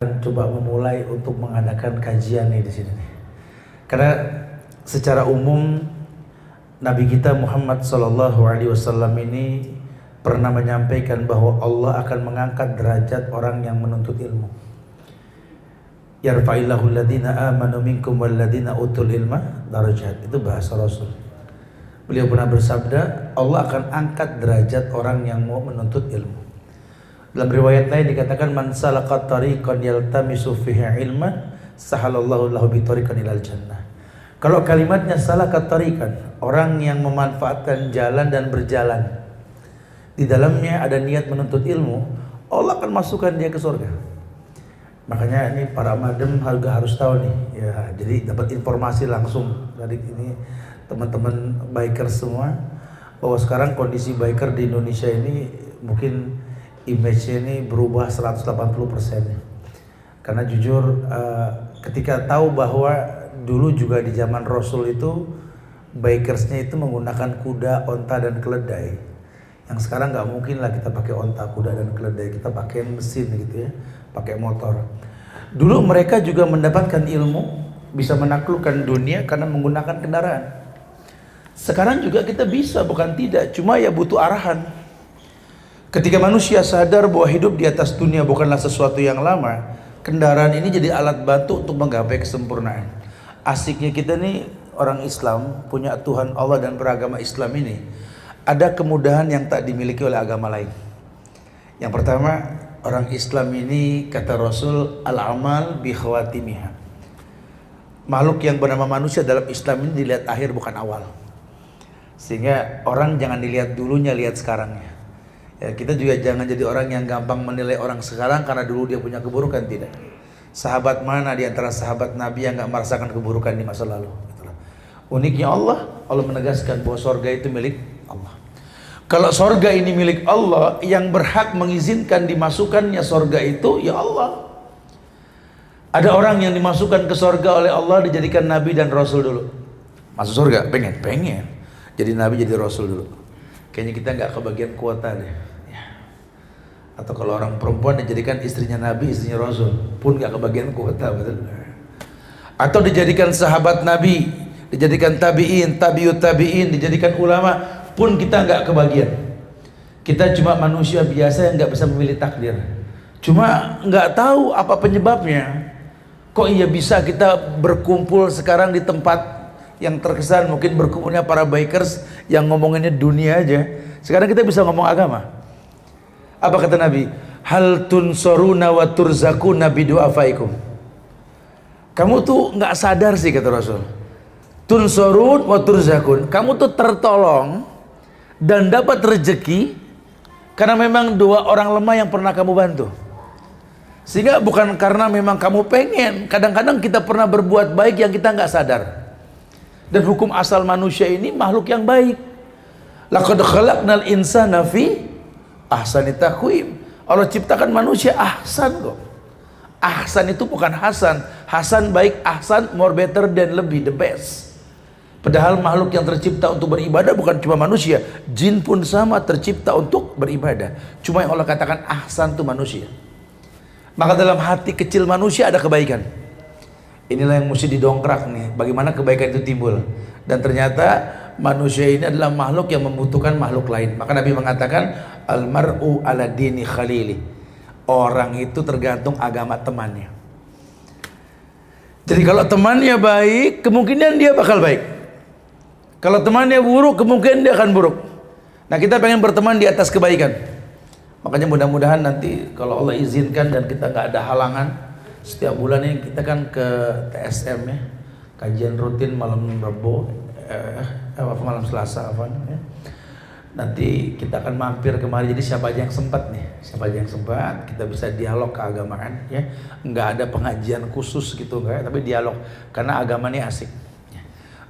coba memulai untuk mengadakan kajian nih di sini nih. Karena secara umum Nabi kita Muhammad Sallallahu Alaihi Wasallam ini pernah menyampaikan bahwa Allah akan mengangkat derajat orang yang menuntut ilmu. Yarfa'illahu alladhina amanu minkum walladhina utul ilma darajat. Itu bahasa Rasul. Beliau pernah bersabda, Allah akan angkat derajat orang yang mau menuntut ilmu. Dalam riwayat lain dikatakan, man salaka tariqan yaltamisu fihi ilman sahalallahu lahu bi tariqan ilal jannah. Kalau kalimatnya salaka tariqan, orang yang memanfaatkan jalan dan berjalan, di dalamnya ada niat menuntut ilmu, Allah akan masukkan dia ke surga. Makanya ini para madem harus tahu nih, ya, jadi dapat informasi langsung dari ini teman-teman biker semua, bahwa sekarang kondisi biker di Indonesia ini mungkin image-nya ini berubah 180%. Karena jujur ketika tahu bahwa dulu juga di zaman Rasul itu bikersnya itu menggunakan kuda, onta dan keledai. Yang sekarang nggak mungkin lah kita pakai onta, kuda dan keledai, kita pakai mesin gitu ya, pakai motor. Dulu mereka juga mendapatkan ilmu, bisa menaklukkan dunia karena menggunakan kendaraan. Sekarang juga kita bisa, bukan tidak, cuma ya butuh arahan. Ketika manusia sadar bahwa hidup di atas dunia bukanlah sesuatu yang lama, kendaraan ini jadi alat bantu untuk menggapai kesempurnaan. Asiknya kita nih orang Islam, punya Tuhan Allah dan beragama Islam ini, ada kemudahan yang tak dimiliki oleh agama lain. Yang pertama, orang Islam ini kata Rasul, al-amal bi khawatimiha. Makhluk yang bernama manusia dalam Islam ini dilihat akhir bukan awal. Sehingga orang jangan dilihat dulunya, lihat sekarangnya. Ya, kita juga jangan jadi orang yang gampang menilai orang sekarang karena dulu dia punya keburukan, tidak. Sahabat mana di antara sahabat Nabi yang gak merasakan keburukan di masa lalu? Uniknya Allah menegaskan bahwa sorga itu milik Allah. Kalau sorga ini milik Allah, yang berhak mengizinkan dimasukkannya sorga itu ya Allah. Ada orang yang dimasukkan ke sorga oleh Allah dijadikan Nabi dan Rasul dulu. Masuk sorga? Pengen. Jadi Nabi, jadi Rasul dulu. Kayaknya kita gak kebagian kuota deh. Atau kalau orang perempuan dijadikan istrinya Nabi, istrinya Rasul, pun gak kebagian kuota, betul. Atau dijadikan sahabat Nabi, dijadikan tabi'in, tabi'ut tabi'in, dijadikan ulama, pun kita gak kebagian. Kita cuma manusia biasa yang gak bisa memilih takdir. Cuma gak tahu apa penyebabnya. Kok iya bisa kita berkumpul sekarang di tempat yang terkesan mungkin berkumpulnya para bikers yang ngomonginnya dunia aja. Sekarang kita bisa ngomong agama. Apa kata Nabi? Hal tunsoruna wa turzakuna bidu'afaikum. Kamu tuh nggak sadar sih, kata Rasul. Tunsorun wa turzakun. Kamu tuh tertolong dan dapat rezeki karena memang dua orang lemah yang pernah kamu bantu. Sehingga bukan karena memang kamu pengen. Kadang-kadang kita pernah berbuat baik yang kita nggak sadar. Dan hukum asal manusia ini makhluk yang baik. Laqad khalaqnal insana fi ahsani taqwim. Allah ciptakan manusia ahsan kok. Ahsan itu bukan hasan. Hasan baik, ahsan more better dan lebih, the best. Padahal makhluk yang tercipta untuk beribadah bukan cuma manusia, jin pun sama tercipta untuk beribadah. Cuma yang Allah katakan ahsan itu manusia. Maka dalam hati kecil manusia ada kebaikan. Inilah yang mesti didongkrak nih, bagaimana kebaikan itu timbul. Dan ternyata manusia ini adalah makhluk yang membutuhkan makhluk lain. Maka Nabi mengatakan almar'u ala dini khalili. Orang itu tergantung agama temannya. Jadi kalau temannya baik, kemungkinan dia bakal baik. Kalau temannya buruk, kemungkinan dia akan buruk. Nah, kita pengen berteman di atas kebaikan. Makanya mudah-mudahan nanti kalau Allah izinkan dan kita nggak ada halangan, setiap bulan ini kita kan ke TSM ya, kajian rutin malam Rabu, malam Selasa apa ya. Nanti kita akan mampir kemari. Jadi siapa aja yang sempat nih, siapa aja yang sempat, kita bisa dialog keagamaan ya. Nggak ada pengajian khusus gitu enggak, tapi dialog karena agama ini asik.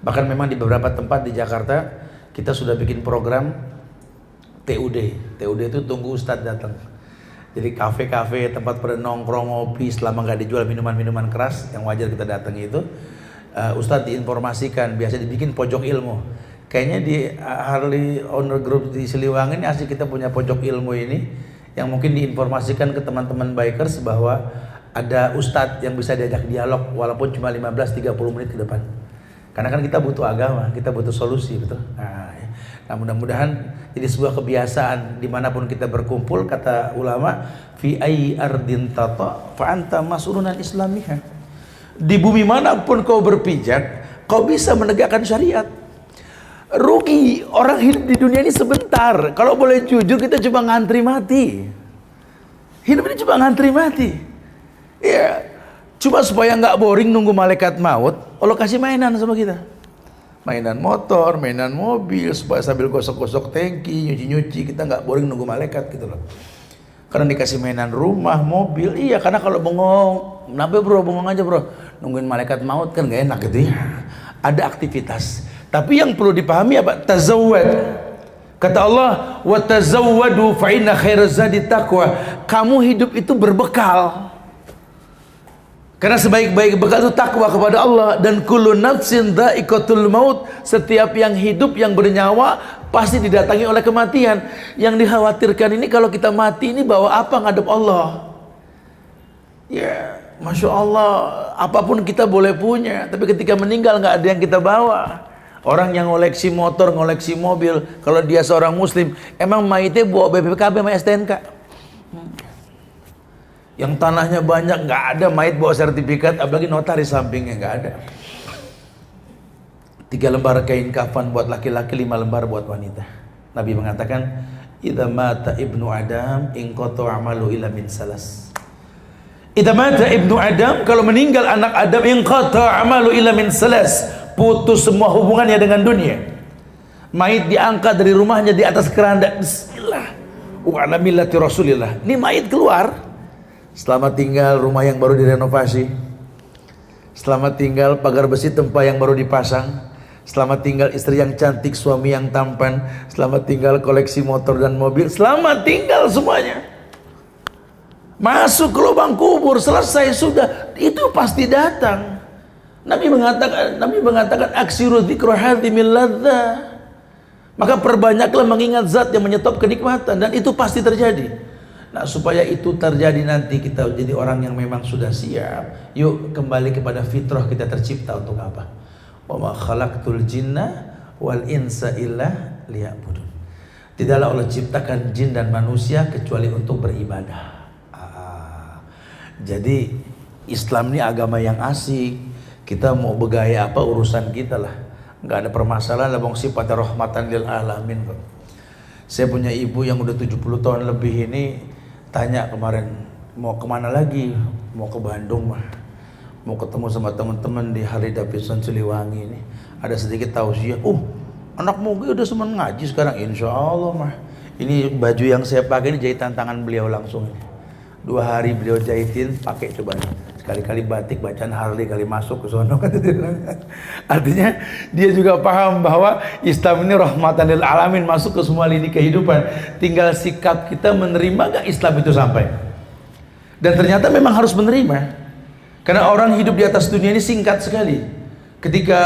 Bahkan memang di beberapa tempat di Jakarta kita sudah bikin program TUD. TUD itu tunggu Ustadz datang. Jadi kafe-kafe, tempat pada nongkrong, ngopi, selama nggak dijual minuman-minuman keras yang wajar kita datangi itu, Ustadz diinformasikan, biasa dibikin pojok ilmu. Kayaknya di Harley Owner Group di Siliwangi ini asik kita punya pojok ilmu ini, yang mungkin diinformasikan ke teman-teman bikers bahwa ada ustadz yang bisa diajak dialog walaupun cuma 15-30 menit ke depan. Karena kan kita butuh agama, kita butuh solusi, betul. Nah, mudah-mudahan jadi sebuah kebiasaan dimanapun kita berkumpul, kata ulama, fi ayyi ardin tata fa anta mas'ulun an islamiha. Di bumi manapun kau berpijak, kau bisa menegakkan syariat. Rugi orang hidup di dunia ini sebentar. Kalau boleh jujur, kita cuma ngantri mati. Hidup ini cuma ngantri mati. Ya, cuma supaya nggak boring nunggu malaikat maut, Allah kasih mainan sama kita. Mainan motor, mainan mobil, supaya sambil gosok-gosok tangki, nyuci-nyuci, kita nggak boring nunggu malaikat gitu loh. Karena dikasih mainan rumah, mobil, iya, karena kalau bengong, kenapa bro, bengong aja bro, nungguin malaikat maut kan nggak enak gitu ya. Ada aktivitas. Tapi yang perlu dipahami apa? Tazawwad. Kata Allah, wa tazawwadu fa inna khairaz zadi taqwa. Kamu hidup itu berbekal. Karena sebaik-baik bekal itu takwa kepada Allah. Dan kullu nafsin dha'iqatul maut. Setiap yang hidup, yang bernyawa pasti didatangi oleh kematian. Yang dikhawatirkan ini kalau kita mati ini bawa apa ngadep Allah? Ya, Masya Allah, apapun kita boleh punya, tapi ketika meninggal nggak ada yang kita bawa. Orang yang ngoleksi motor, ngoleksi mobil, kalau dia seorang muslim, emang mayitnya bawa BPKB sama STNK? Yang tanahnya banyak, nggak ada mayit bawa sertifikat, apalagi notaris sampingnya, nggak ada. 3 lembar kain kafan buat laki-laki, 5 lembar buat wanita. Nabi mengatakan, idza mata ibnu Adam inqata amalu illa min salas. Idza mata ibnu Adam, kalau meninggal anak Adam, inqata amalu illa min salas. Putus semua hubungannya dengan dunia. Mayit diangkat dari rumahnya di atas keranda, bismillah wa ala millati rasulillah. Ini mayit keluar. Selamat tinggal rumah yang baru direnovasi. Selamat tinggal pagar besi tempat yang baru dipasang. Selamat tinggal istri yang cantik, suami yang tampan. Selamat tinggal koleksi motor dan mobil. Selamat tinggal semuanya. Masuk ke lubang kubur, selesai sudah. Itu pasti datang. Nabi mengatakan aksiru dzikra hadhimil ladza. Maka perbanyaklah mengingat zat yang menyetop kenikmatan, dan itu pasti terjadi. Nah, supaya itu terjadi nanti kita jadi orang yang memang sudah siap. Yuk kembali kepada fitrah, kita tercipta untuk apa? Wa ma khalaqtul jinna wal insa illa liya'budun. Tidaklah Allah ciptakan jin dan manusia kecuali untuk beribadah. Jadi Islam ini agama yang asik. Kita mau bergaya apa urusan kita lah, nggak ada permasalahan lah, bang, sifatnya rahmatan lil alamin kok. Saya punya ibu yang udah 70 tahun lebih ini tanya kemarin, mau kemana lagi? Mau ke Bandung mah, mau ketemu sama teman-teman di Harley Davidson Siliwangi ini. Ada sedikit tausiah, anakmu udah semen ngaji sekarang, insya Allah mah. Ini baju yang saya pakai ini jahitan tangan beliau langsung ini. 2 hari beliau jahitin, pakai coba nih. Sekali-kali batik, bacaan Harley kali masuk ke sono. Artinya dia juga paham bahwa Islam ini rahmatan lil alamin, masuk ke semua lini kehidupan. Tinggal sikap kita menerima gak Islam itu sampai. Dan ternyata memang harus menerima. Karena orang hidup di atas dunia ini singkat sekali. Ketika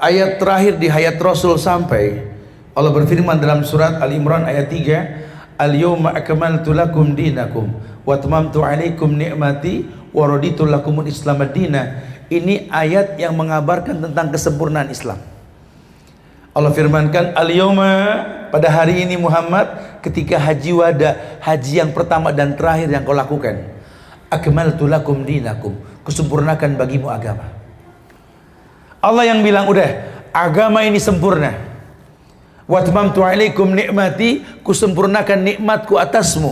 ayat terakhir di hayat Rasul sampai, Allah berfirman dalam surat Al-Imran ayat 3, Al-yawma akmaltu lakum dinakum wa atmamtu alaikum ni'mati wa raditu lakumul Islam madina. Ini ayat yang mengabarkan tentang kesempurnaan Islam. Allah firmankan, al-yawma, pada hari ini Muhammad, ketika haji wada, haji yang pertama dan terakhir yang kau lakukan, akmaltu lakum dinakum, kusempurnakan bagimu agama. Allah yang bilang, udah, agama ini sempurna. Wa atmamtu alaikum ni'mati, kusempurnakan nikmatku atasmu.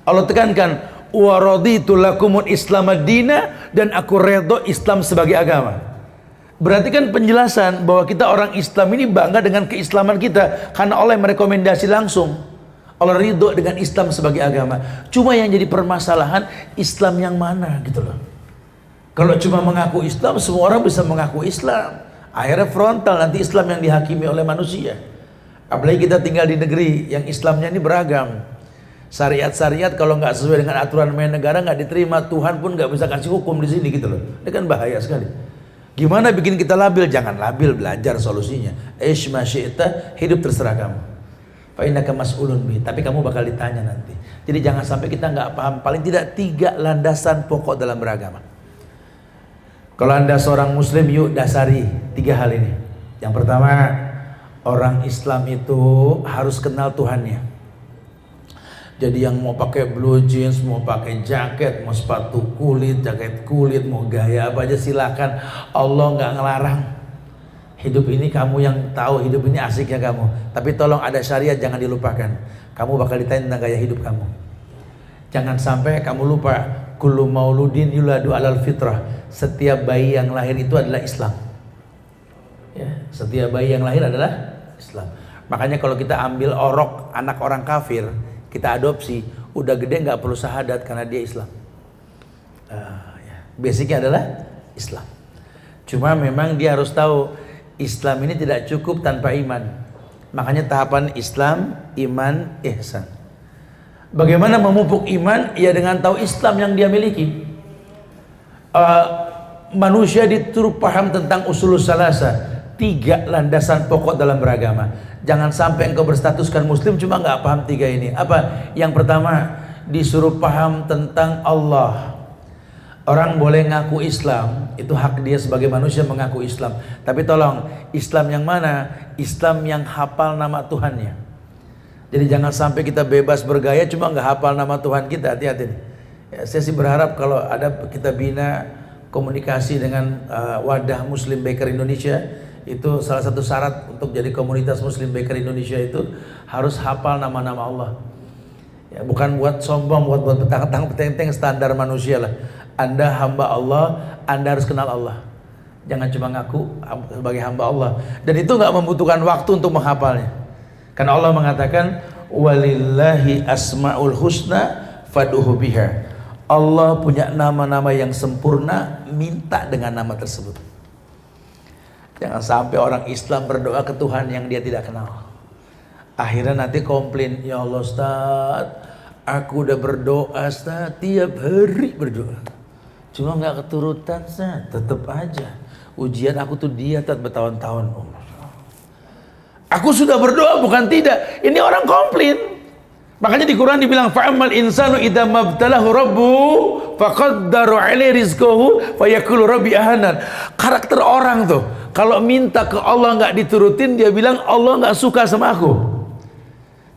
Allah tekankan, wa raditu lakumul Islam madina, dan aku redho Islam sebagai agama. Berarti kan penjelasan bahwa kita orang Islam ini bangga dengan keislaman kita karena Allah yang merekomendasi langsung. Allah ridho dengan Islam sebagai agama. Cuma yang jadi permasalahan, Islam yang mana gitu loh. Kalau cuma mengaku Islam, semua orang bisa mengaku Islam. Akhirnya frontal, nanti Islam yang dihakimi oleh manusia. Apalagi kita tinggal di negeri yang Islamnya ini beragam. Syariat-syariat kalau nggak sesuai dengan aturan main negara nggak diterima, Tuhan pun nggak bisa kasih hukum di sini gitu loh. Ini kan bahaya sekali. Gimana bikin kita labil? Jangan labil, belajar solusinya. Aish ma syi'ta, hidup terserah kamu. Fa innaka mas'ulun bi, tapi kamu bakal ditanya nanti. Jadi jangan sampai kita nggak paham paling tidak 3 landasan pokok dalam beragama. Kalau Anda seorang muslim, yuk dasari 3 hal ini. Yang pertama, orang Islam itu harus kenal Tuhannya. Jadi yang mau pakai blue jeans, mau pakai jaket, mau sepatu kulit, jaket kulit, mau gaya apa aja silakan. Allah nggak ngelarang. Hidup ini kamu yang tahu, hidup ini asik ya kamu. Tapi tolong ada syariat, jangan dilupakan. Kamu bakal ditanya tentang gaya hidup kamu. Jangan sampai kamu lupa. Kullu mauludin yuladu alal fitrah. Setiap bayi yang lahir itu adalah Islam. Ya, setiap bayi yang lahir adalah Islam. Makanya kalau kita ambil orok anak orang kafir, kita adopsi, udah gede nggak perlu syahadat karena dia Islam. Ya. Basicnya adalah Islam. Cuma memang dia harus tahu Islam ini tidak cukup tanpa iman. Makanya tahapan Islam, iman, ihsan. Bagaimana memupuk iman? Ya dengan tahu Islam yang dia miliki. Manusia dituruh paham tentang usul salasa, 3 landasan pokok dalam beragama. Jangan sampai engkau berstatuskan muslim cuma nggak paham 3 ini. Apa? Yang pertama, disuruh paham tentang Allah. Orang boleh ngaku Islam, itu hak dia sebagai manusia mengaku Islam. Tapi tolong, Islam yang mana? Islam yang hafal nama Tuhannya. Jadi jangan sampai kita bebas bergaya cuma nggak hafal nama Tuhan kita. Hati-hati. Ya, saya sih berharap kalau ada kita bina komunikasi dengan wadah Muslim Baker Indonesia, itu salah satu syarat untuk jadi komunitas Muslim Baker Indonesia itu harus hafal nama-nama Allah. Ya, bukan buat sombong, buat petang-petang standar manusia lah. Anda hamba Allah, Anda harus kenal Allah. Jangan cuma ngaku sebagai hamba Allah. Dan itu nggak membutuhkan waktu untuk menghafalnya. Karena Allah mengatakan, walillahi asmaul husna fad'uhu biha. Allah punya nama-nama yang sempurna, minta dengan nama tersebut. Jangan sampai orang Islam berdoa ke Tuhan yang dia tidak kenal. Akhirnya nanti komplain, ya Allah Ustaz, aku udah berdoa Ustaz, tiap hari berdoa. Cuma nggak keturutan Ustaz, tetap aja. Ujian aku tuh dia bertahun-tahun. Aku sudah berdoa bukan tidak. Ini orang komplain. Makanya di Quran dibilang fa'amal insanu idza mabtalahu rabbuhu faqaddara 'alaihi rizqahu fayaqulu rabbi ahanan. Karakter orang tuh kalau minta ke Allah nggak diturutin, dia bilang Allah nggak suka sama aku.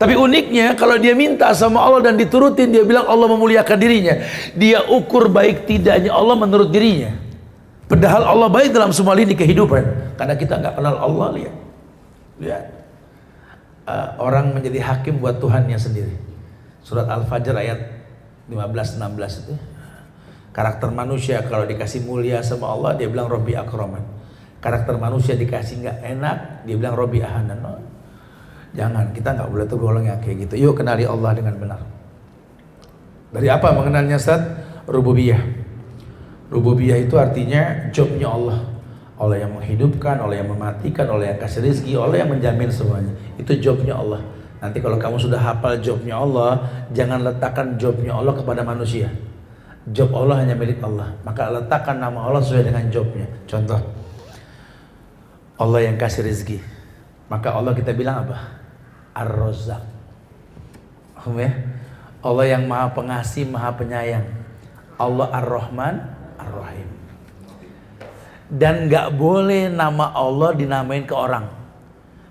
Tapi uniknya kalau dia minta sama Allah dan diturutin, dia bilang Allah memuliakan dirinya. Dia ukur baik tidaknya Allah menurut dirinya. Padahal Allah baik dalam semua lini kehidupan. Karena kita nggak kenal Allah, lihat. Orang menjadi hakim buat Tuhannya sendiri. Surat Al-Fajr ayat 15-16 itu. Karakter manusia kalau dikasih mulia sama Allah, dia bilang Robbi akraman. Karakter manusia dikasih nggak enak, dia bilang Robbi ahanan. No. Jangan, kita nggak boleh tergolong yang kayak gitu. Yuk kenali Allah dengan benar. Dari apa mengenalnya Ustaz? Rububiyah. Rububiyah itu artinya jobnya Allah. Allah yang menghidupkan, Allah yang mematikan, Allah yang kasih rezeki, Allah yang menjamin semuanya. Itu jobnya Allah. Nanti kalau kamu sudah hafal jobnya Allah, jangan letakkan jobnya Allah kepada manusia. Job Allah hanya milik Allah. Maka letakkan nama Allah sesuai dengan jobnya. Contoh, Allah yang kasih rezeki. Maka Allah kita bilang apa? Ar-Razzaq. Ya? Allah yang maha pengasih, maha penyayang. Allah Ar-Rahman, Ar-Rahim. Dan gak boleh nama Allah dinamain ke orang.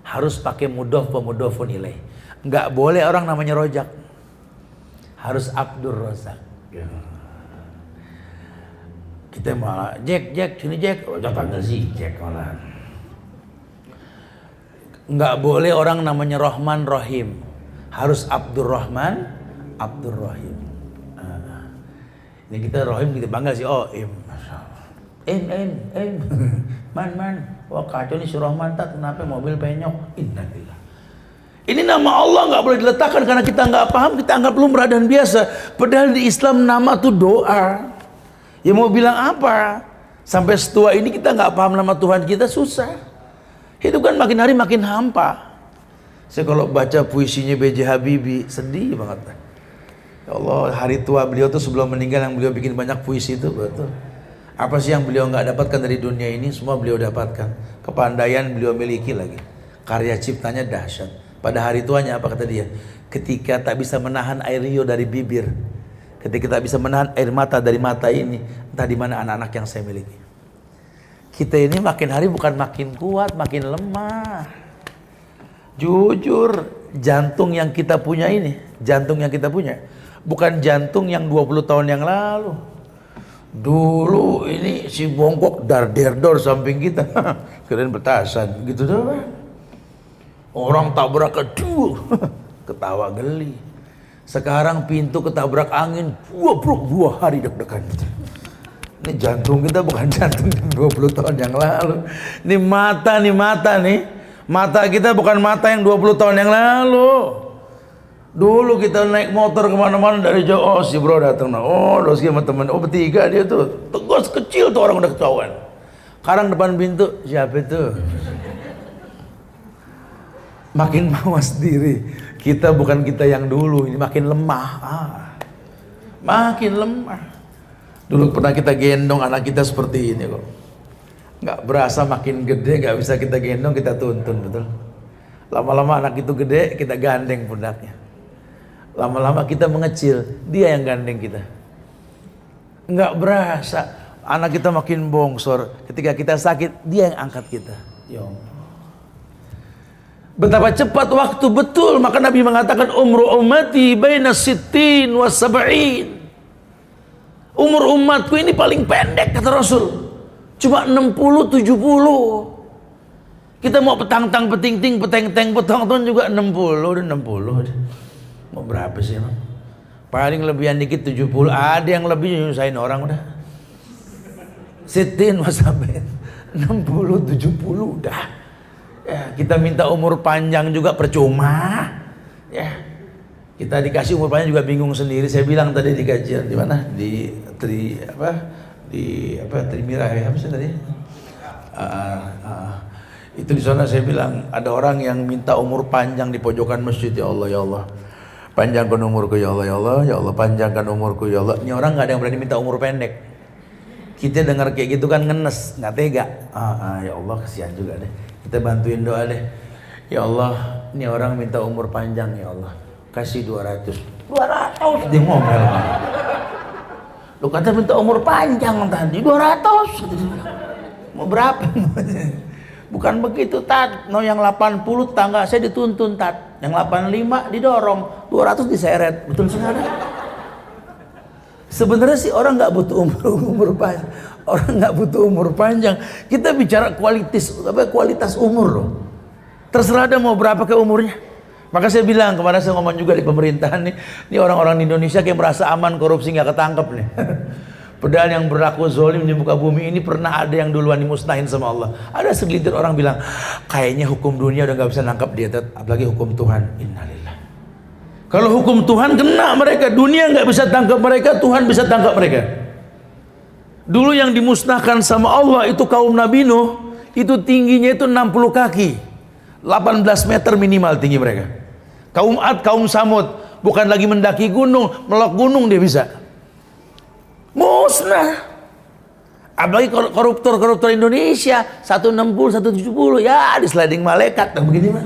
Harus pakai mudhof pemudhofun ilaih. Gak boleh orang namanya Rojak. Harus Abdur Razak. Kita malah Jack, sini Jack. Rojak panggil si Jack malah. Gak boleh orang namanya Rahman Rahim. Harus Abdurrahman, Abdurrahim. Ini kita Rahim kita panggil si Im. Man, wah kacau nih si Rahman, tak kenapa mobil penyok. Innalillah. Ini nama Allah nggak boleh diletakkan karena kita nggak paham, kita anggap lumrah dan biasa. Padahal di Islam nama tuh doa. Ya mau bilang apa? Sampai setua ini kita nggak paham nama Tuhan kita, susah. Hidup kan makin hari makin hampa. Saya kalau baca puisinya B.J. Habibie sedih banget. Ya Allah, hari tua beliau tuh sebelum meninggal yang beliau bikin banyak puisi itu betul. Apa sih yang beliau nggak dapatkan dari dunia ini? Semua beliau dapatkan. Kepandaian beliau miliki lagi. Karya ciptanya dahsyat. Pada hari tuanya apa kata dia? Ketika tak bisa menahan air liur dari bibir, ketika tak bisa menahan air mata dari mata ini, entah di mana anak-anak yang saya miliki. Kita ini makin hari bukan makin kuat, makin lemah. Jujur, jantung yang kita punya ini, bukan jantung yang 20 tahun yang lalu. Dulu ini si bongkok dar-der-dor samping kita. Keren petasan gitu doang. Orang tabrak aduh, ketawa geli. Sekarang pintu ketabrak angin, bobrok 2 hari deg-degan. Ini jantung kita bukan jantung 20 tahun yang lalu. Ini mata nih. Mata kita bukan mata yang 20 tahun yang lalu. Dulu kita naik motor kemana-mana dari jauh, oh si bro datang, oh dos sama temen, oh bertiga dia tuh, tegas kecil tuh orang udah ketahuan. Sekarang depan pintu, siapa itu? Makin mawas diri. Kita bukan kita yang dulu, ini makin lemah. Makin lemah. Dulu pernah kita gendong anak kita seperti ini kok. Nggak berasa makin gede, nggak bisa kita gendong, kita tuntun, betul. Lama-lama anak itu gede, kita gandeng pundaknya. Lama-lama kita mengecil, dia yang gandeng kita. Nggak berasa, anak kita makin bongsor. Ketika kita sakit, dia yang angkat kita. Ya Allah. Betapa cepat waktu, betul. Maka Nabi mengatakan umru ummati baina sittin wa sab'in. Umur umatku ini paling pendek kata Rasul. Cuma 60-70. Kita mau petang-tang, peting-ting, peteng-teng, petong-tong juga 60 dan 60. Mau berapa sih emang? Paling lebihan dikit 70. Ada yang lebih nyusahin orang udah. Sitin sampai 60, 70 udah. Ya, kita minta umur panjang juga percuma. Ya. Kita dikasih umur panjang juga bingung sendiri. Saya bilang tadi di kajian di mana? Di Trimirah ya, apa sih tadi? Itu di sana saya bilang ada orang yang minta umur panjang di pojokan masjid. Ya Allah, ya Allah, panjangkan umurku ya Allah, ya Allah, ya Allah, panjangkan umurku ya Allah. Ini orang nggak ada yang berani minta umur pendek. Kita dengar kayak gitu kan ngenes, nggak tega. Ya Allah, kasihan juga deh. Kita bantuin doa deh. Ya Allah, ini orang minta umur panjang ya Allah, kasih 200 dia ngomel. Lu kata minta umur panjang tadi 200. Mau berapa? Bukan begitu tat. No yang 80 tangga saya dituntun tat. Yang 85 didorong, 200 diseret. Betul sekali. Sebenarnya sih orang nggak butuh umur panjang. Orang nggak butuh umur panjang. Kita bicara kualitas umur loh. Terserah ada mau berapa ke umurnya. Maka saya bilang kemarin saya ngomong juga di pemerintahan nih, ini orang-orang di Indonesia kayak merasa aman korupsi nggak ketangkep nih. Padahal yang berlaku zolim di muka bumi ini pernah ada yang duluan dimusnahin sama Allah. Ada segelintir orang bilang, kayaknya hukum dunia udah nggak bisa nangkap dia, apalagi hukum Tuhan. Innalillah. Kalau hukum Tuhan kena mereka, dunia nggak bisa tangkap mereka, Tuhan bisa tangkap mereka. Dulu yang dimusnahkan sama Allah itu kaum Nabi Nuh, itu tingginya itu 60 kaki, 18 meter minimal tinggi mereka. Kaum Ad, kaum Samud, bukan lagi mendaki gunung, melok gunung dia bisa. Musnah. Apalagi koruptor Indonesia 160, 170, ya di sliding malaikat dan begini mah.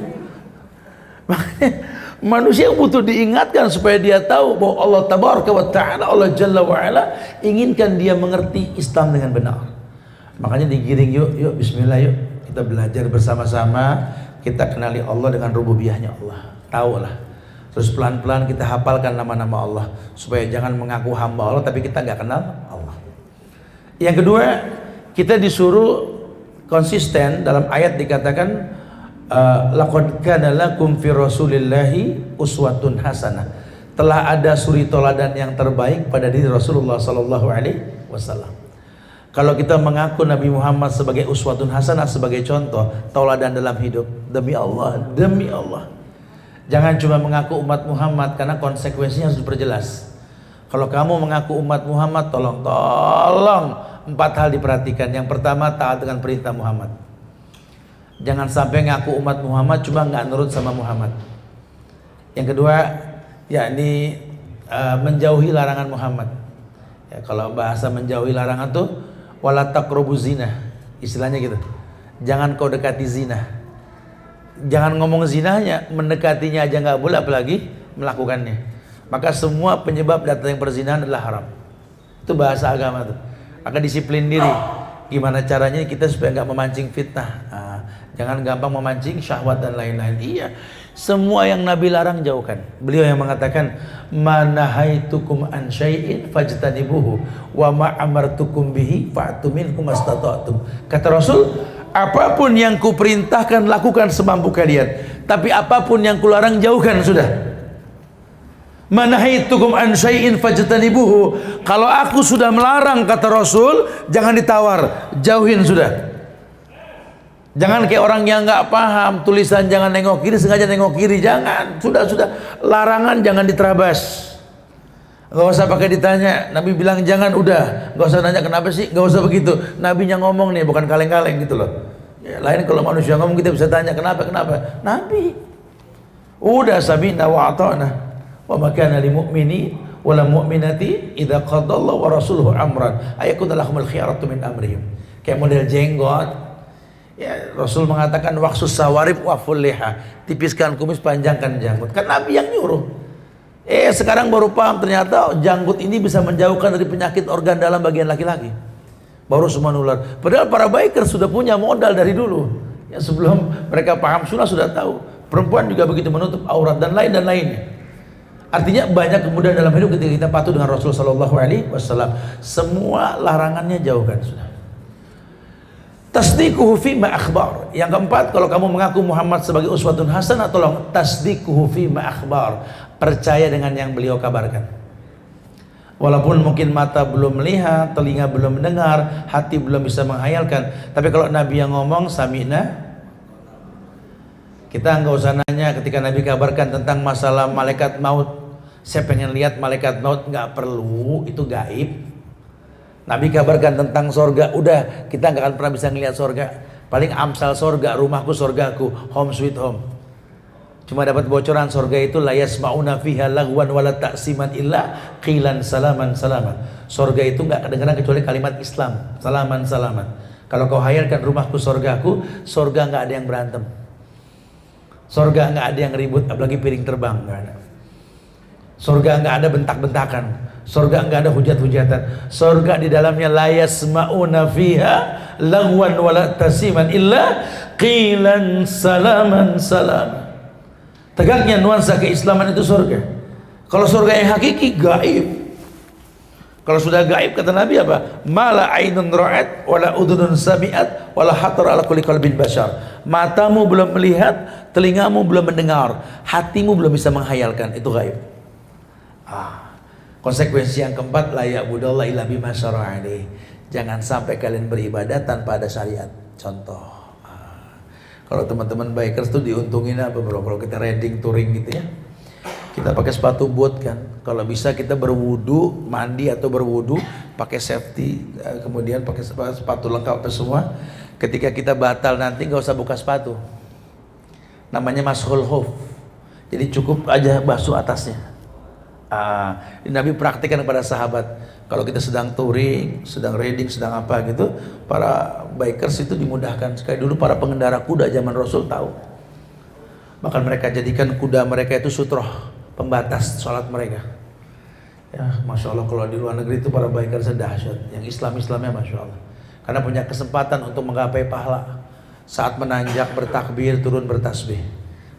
Makanya manusia butuh diingatkan supaya dia tahu bahwa Allah Tabaraka wa Ta'ala, Allah Jalla wa Ala inginkan dia mengerti Islam dengan benar. Makanya digiring yuk bismillah yuk kita belajar bersama-sama, kita kenali Allah dengan rububiyahnya Allah. Tahulah. Terus pelan-pelan kita hafalkan nama-nama Allah supaya jangan mengaku hamba Allah tapi kita nggak kenal Allah. Yang kedua, kita disuruh konsisten. Dalam ayat dikatakan laqad kana lakum fi rasulillahi uswatun hasanah. Telah ada suri toladan yang terbaik pada diri Rasulullah sallallahu alaihi wasallam. Kalau kita mengaku Nabi Muhammad sebagai uswatun hasanah, sebagai contoh tauladan dalam hidup, demi Allah, demi Allah, jangan cuma mengaku umat Muhammad, karena konsekuensinya harus diperjelas. Kalau kamu mengaku umat Muhammad, tolong 4 hal diperhatikan. Yang pertama, taat dengan perintah Muhammad. Jangan sampai ngaku umat Muhammad cuma nggak nurut sama Muhammad. Yang kedua, yakni menjauhi larangan Muhammad. Ya, kalau bahasa menjauhi larangan tuh wala taqrabu zina, istilahnya gitu. Jangan kau dekati zina. Jangan ngomong zinanya, mendekatinya aja nggak boleh, apalagi melakukannya. Maka semua penyebab datang perzinahan adalah haram. Itu bahasa agama tuh. Akan disiplin diri. Gimana caranya kita supaya nggak memancing fitnah. Jangan gampang memancing syahwat dan lain-lain. Iya, semua yang Nabi larang jauhkan. Beliau yang mengatakan, "Manahaitukum an syai'in fajtanibuhu wa ma amartukum bihi fa'tu minhu mastata'tum." Kata Rasul, apapun yang kuperintahkan lakukan semampu kalian, tapi apapun yang kularang jauhkan sudah. Manahaitukum an syai'in fajtanibuhu. Kalau aku sudah melarang, kata Rasul, jangan ditawar, jauhin sudah. Jangan kayak orang yang nggak paham tulisan jangan nengok kiri, sengaja nengok kiri. Jangan, sudah larangan jangan diterabas. Nggak usah pakai ditanya. Nabi bilang jangan, udah nggak usah nanya kenapa sih, nggak usah begitu. Nabinya ngomong nih, bukan kaleng-kaleng gitu loh. Ya, lain kalau manusia ngomong kita bisa tanya kenapa. Nabi udah sabina wa ata'na wa ma kana lil mu'mini wala mu'minati idza qadallahu wa rasuluhu amran ayakun lahumul khiyaratu min amrihim. Kayak model jenggot. Ya, Rasul mengatakan waqsus sawarib wa fulliha, tipiskan kumis, panjangkan janggut. Kan Nabi yang nyuruh. Sekarang baru paham ternyata janggut ini bisa menjauhkan dari penyakit organ dalam bagian laki-laki. Baru semua nular. Padahal para biker sudah punya modal dari dulu. Ya, sebelum mereka paham sunnah sudah tahu. Perempuan juga begitu, menutup aurat dan lainnya. Artinya banyak kemudahan dalam hidup ketika kita patuh dengan Rasul sallallahu alaihi wasallam. Semua larangannya jauhkan sudah. Tasdiquhu fi ma akhbar. Yang keempat, kalau kamu mengaku Muhammad sebagai uswatun hasanah, tolong tasdiquhu fi ma akhbar. Percaya dengan yang beliau kabarkan. Walaupun mungkin mata belum melihat, telinga belum mendengar, hati belum bisa menghayalkan, tapi kalau Nabi yang ngomong sami'na, kita nggak usah nanya ketika Nabi kabarkan tentang masalah malaikat maut. Saya pengen lihat malaikat maut, nggak perlu, itu gaib. Nabi kabarkan tentang sorga, udah kita nggak akan pernah bisa ngelihat sorga. Paling amsal sorga, rumahku sorgaku, home sweet home. Cuma dapat bocoran sorga itu la yasma'una fiha lagwan wala ta'siman illa qilan salaman salaman. Sorga itu nggak kedengaran kecuali kalimat Islam, salaman salaman. Kalau kau hayalkan rumahku sorgaku, sorga nggak ada yang berantem, sorga nggak ada yang ribut, apalagi piring terbang nggak ada. Sorga nggak ada bentak-bentakan. Sorga nggak ada hujat-hujatan. Sorga di dalamnya la yasma'una fiha lagwan wala tasiman illa qilan salaman salam. Tegaknya nuansa keislaman itu sorga. Kalau sorga yang hakiki gaib. Kalau sudah gaib kata Nabi apa? Mala ainun ra'at wala udhunun sami'at wala khatar ala kulli qalbin bashar. Matamu belum melihat, telingamu belum mendengar, hatimu belum bisa menghayalkan, itu gaib. Konsekuensi yang keempat, la ya'budallah illa bima syara'a alaihi. Jangan sampai kalian beribadah tanpa ada syariat. Contoh, kalau teman-teman bikers tuh diuntungin apa bro? Kalau kita riding touring gitu ya, kita pakai sepatu boot kan. Kalau bisa kita berwudu, mandi atau berwudu pakai safety, kemudian pakai sepatu lengkap semua. Ketika kita batal nanti nggak usah buka sepatu. Namanya mashul khuf. Jadi cukup aja basuh atasnya. Nabi praktikkan kepada sahabat. Kalau kita sedang touring, sedang riding, sedang apa gitu, para bikers itu dimudahkan. Sekali dulu para pengendara kuda zaman Rasul tahu. Bahkan mereka jadikan kuda mereka itu sutroh, pembatas sholat mereka. Ya, masya Allah, kalau di luar negeri itu para bikers dahsyat. Yang Islamnya masya Allah. Karena punya kesempatan untuk menggapai pahala. Saat menanjak bertakbir, turun bertasbih.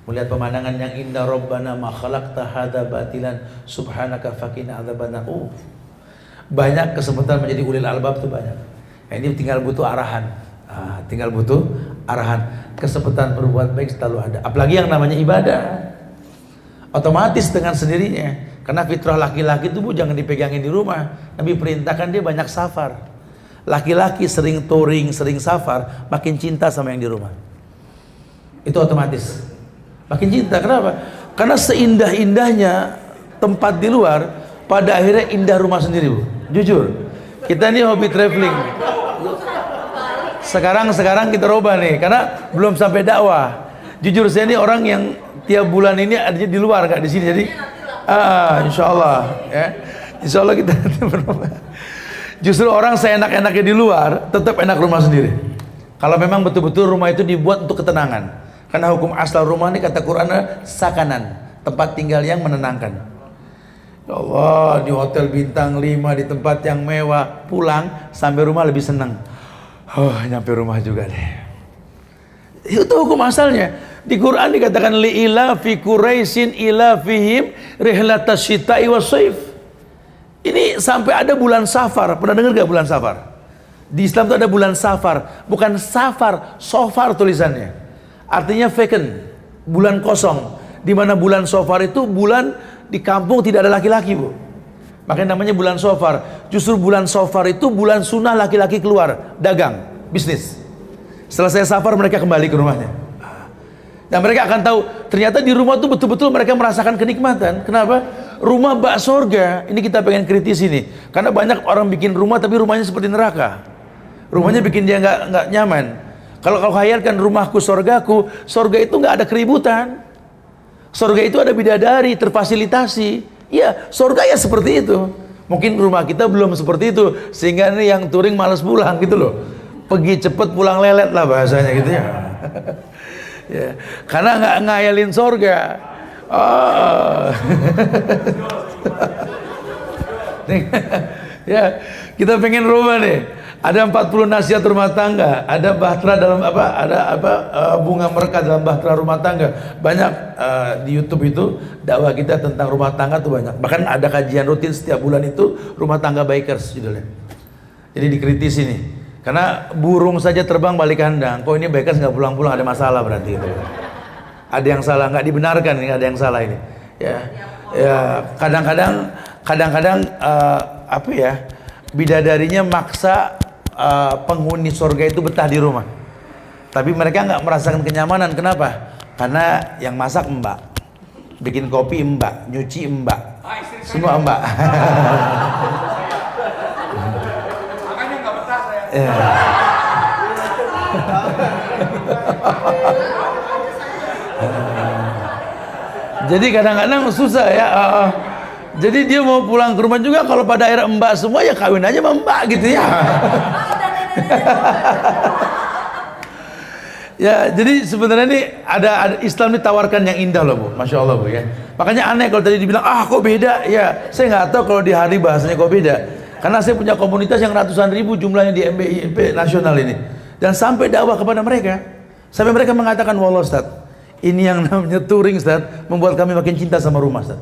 Melihat pemandangan yang indah, Rabbana ma khalaqta hadza batilan subhanaka faqina adzabannar. Banyak kesempatan menjadi ulil albab itu banyak. Nah, ini tinggal butuh arahan. Kesempatan berbuat baik selalu ada. Apalagi yang namanya ibadah. Otomatis dengan sendirinya. Karena fitrah laki-laki itu jangan dipegangin di rumah. Nabi perintahkan dia banyak safar. Laki-laki sering touring, sering safar, makin cinta sama yang di rumah. Itu otomatis. Makin cinta, kenapa? Karena seindah-indahnya tempat di luar, pada akhirnya indah rumah sendiri, Bu. Jujur, kita ini hobi traveling. Sekarang kita roba nih, karena belum sampai dakwah. Jujur saya ini orang yang tiap bulan ini adanya di luar, gak di sini. Jadi, insya Allah, ya, insya Allah kita berubah. Justru orang seenak-enaknya di luar, tetap enak rumah sendiri. Kalau memang betul-betul rumah itu dibuat untuk ketenangan. Karena hukum asal rumah ini kata Quran sakanan, tempat tinggal yang menenangkan. Ya Allah, di hotel bintang 5, di tempat yang mewah, pulang sampai rumah lebih senang. Oh, nyampe rumah juga deh. Itu hukum asalnya. Di Quran dikatakan li'ila fi Quraisyin ila fihim rihlatas syita'i wassaif. Ini sampai ada bulan Safar. Pernah dengar gak bulan Safar? Di Islam itu ada bulan Safar, bukan Safar, Sofar tulisannya. Artinya vacant, bulan kosong. Di mana bulan Safar itu bulan di kampung tidak ada laki-laki, Bu. Makanya namanya bulan Safar. Justru bulan Safar itu bulan sunnah laki-laki keluar, dagang, bisnis. Selesai Safar mereka kembali ke rumahnya. Dan mereka akan tahu ternyata di rumah itu betul-betul mereka merasakan kenikmatan. Kenapa? Rumah bak surga. Ini kita pengen kritis ini. Karena banyak orang bikin rumah tapi rumahnya seperti neraka. Rumahnya bikin dia nggak nyaman. Kalau kau khayalkan rumahku surgaku, surga itu nggak ada keributan. Surga itu ada bidadari, terfasilitasi. Ya, surga ya seperti itu. Mungkin rumah kita belum seperti itu, sehingga ini yang touring malas pulang gitu loh. Pergi cepet pulang lelet lah bahasanya gitu ya. Ya, karena nggak ngayalin surga. Oh. Ya, kita pengen rumah nih. Ada 40 nasihat rumah tangga, ada bahtera dalam bunga mereka dalam bahtera rumah tangga. Banyak di YouTube itu dakwah kita tentang rumah tangga tuh banyak. Bahkan ada kajian rutin setiap bulan itu rumah tangga bikers judulnya. Jadi dikritisi nih. Karena burung saja terbang balik kandang. Kok ini bikers nggak pulang-pulang, ada masalah berarti itu. Ada yang salah, nggak dibenarkan ini, ada yang salah ini. Ya, kadang-kadang bidadarinya maksa penghuni surga itu betah di rumah. Tapi mereka nggak merasakan kenyamanan. Kenapa? Karena yang masak mbak, bikin kopi mbak, nyuci mbak, semua mbak. Makanya nggak betah saya. Jadi kadang-kadang susah ya. Jadi dia mau pulang ke rumah juga kalau pada akhirnya mbak semua ya kawin aja sama mbak gitu ya. Ya, jadi sebenarnya ini ada Islam ditawarkan yang indah loh, Bu. Masya Allah, Bu ya. Makanya aneh kalau tadi dibilang kok beda. Ya, saya nggak tahu kalau di hari bahasanya kok beda. Karena saya punya komunitas yang ratusan ribu jumlahnya di MBIP nasional ini. Dan sampai dakwah kepada mereka. Sampai mereka mengatakan, wallah Ustaz, ini yang namanya touring Ustaz, membuat kami makin cinta sama rumah Ustaz.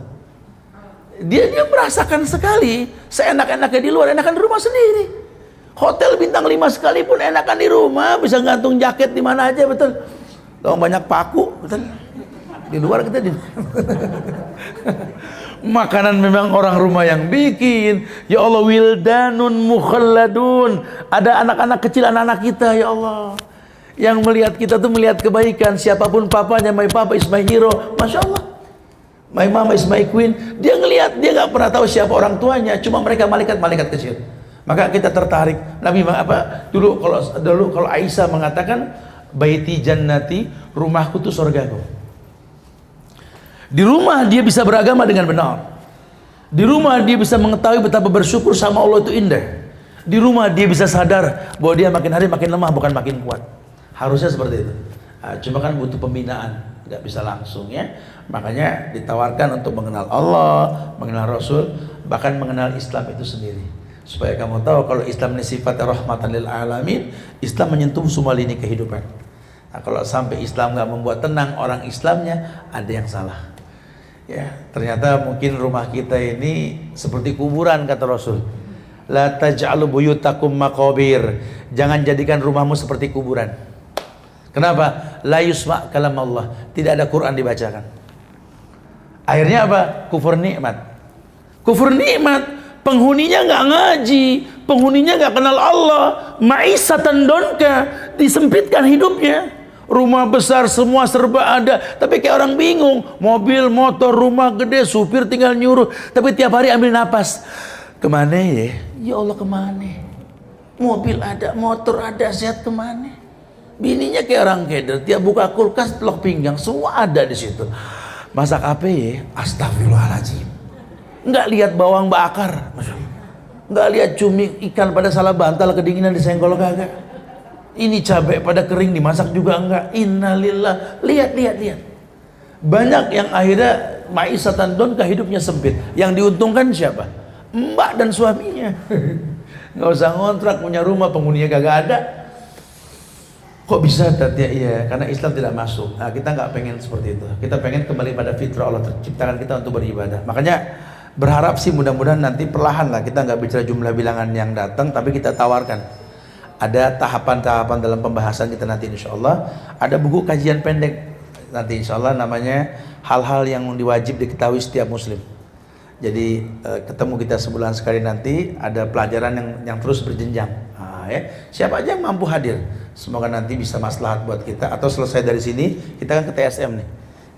Dia merasakan sekali, seenak-enaknya di luar, enakan di rumah sendiri. Hotel bintang 5 sekalipun enakan di rumah, bisa gantung jaket di mana aja, betul. Kalau banyak paku, betul. Di luar kita di makanan memang orang rumah yang bikin. Ya Allah, wildanun mukhalladun. Ada anak-anak kecil, anak-anak kita, ya Allah, yang melihat kita tuh melihat kebaikan. Siapapun papanya, my papa is my hero. Masya Allah, my mama is my queen. Dia ngelihat, dia nggak pernah tahu siapa orang tuanya, cuma mereka malaikat-malaikat kecil. Maka kita tertarik. Nabi dulu kalau Aisyah mengatakan baiti jannati, rumahku tuh surgaku. Di rumah dia bisa beragama dengan benar. Di rumah dia bisa mengetahui betapa bersyukur sama Allah itu indah. Di rumah dia bisa sadar bahwa dia makin hari makin lemah, bukan makin kuat. Harusnya seperti itu. Cuma kan butuh pembinaan, nggak bisa langsung ya. Makanya ditawarkan untuk mengenal Allah, mengenal Rasul, bahkan mengenal Islam itu sendiri. Supaya kamu tahu kalau Islam ini sifatnya rahmatan lil alamin, Islam menyentuh semua lini kehidupan. Nah, kalau sampai Islam nggak membuat tenang orang Islamnya, ada yang salah. Ya, ternyata mungkin rumah kita ini seperti kuburan kata Rasul. La taj'alu buyutakum maqabir. Jangan jadikan rumahmu seperti kuburan. Kenapa? La yusma' kalam Allah. Tidak ada Quran dibacakan. Akhirnya apa? Kufur nikmat. Kufur nikmat. Penghuninya nggak ngaji, penghuninya nggak kenal Allah, ma'isatan donka, disempitkan hidupnya. Rumah besar semua serba ada, tapi kayak orang bingung. Mobil, motor, rumah gede, supir tinggal nyuruh, tapi tiap hari ambil napas. Kemana ya? Ya Allah, kemana? Mobil ada, motor ada, sehat kemana? Bininya kayak orang keder, tiap buka kulkas telok pinggang, semua ada di situ. Masak apa ya? Astagfirullahaladzim. Nggak lihat bawang bakar, nggak lihat cumi ikan pada salah bantal kedinginan disenggol kagak. Ini cabai pada kering dimasak juga enggak. Innalillah. Lihat. Banyak yang akhirnya ma'isatan don hidupnya sempit. Yang diuntungkan siapa? Mbak dan suaminya. Nggak usah ngontrak, punya rumah, penghuninya kagak ada. Kok bisa tadi? Iya, karena Islam tidak masuk. Nah, kita nggak pengen seperti itu. Kita pengen kembali pada fitrah Allah terciptakan kita untuk beribadah. Makanya berharap sih mudah-mudahan nanti perlahan lah, kita nggak bicara jumlah bilangan yang datang, tapi kita tawarkan. Ada tahapan-tahapan dalam pembahasan kita nanti insya Allah. Ada buku kajian pendek nanti insya Allah namanya hal-hal yang diwajib diketahui setiap muslim. Jadi ketemu kita sebulan sekali nanti, ada pelajaran yang terus berjenjang. Nah, ya. Siapa aja yang mampu hadir, semoga nanti bisa maslahat buat kita. Atau selesai dari sini kita kan ke TSM nih,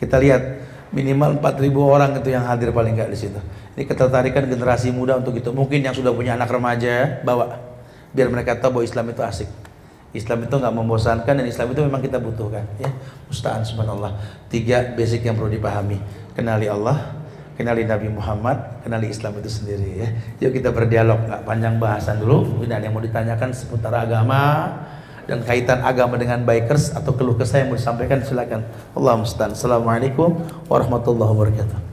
kita lihat minimal 4.000 orang itu yang hadir paling nggak di situ. Ini ketertarikan generasi muda untuk itu. Mungkin yang sudah punya anak remaja bawa, biar mereka tahu bahwa Islam itu asik, Islam itu nggak membosankan, dan Islam itu memang kita butuhkan. Ya, musta'an subhanallah. 3 basic yang perlu dipahami: kenali Allah, kenali Nabi Muhammad, kenali Islam itu sendiri. Ya, yuk kita berdialog, nggak panjang bahasan dulu. Mungkin ada yang mau ditanyakan seputar agama dan kaitan agama dengan bikers atau keluh kesah yang mau disampaikan, silakan. Allah musta'an. Assalamualaikum warahmatullahi wabarakatuh.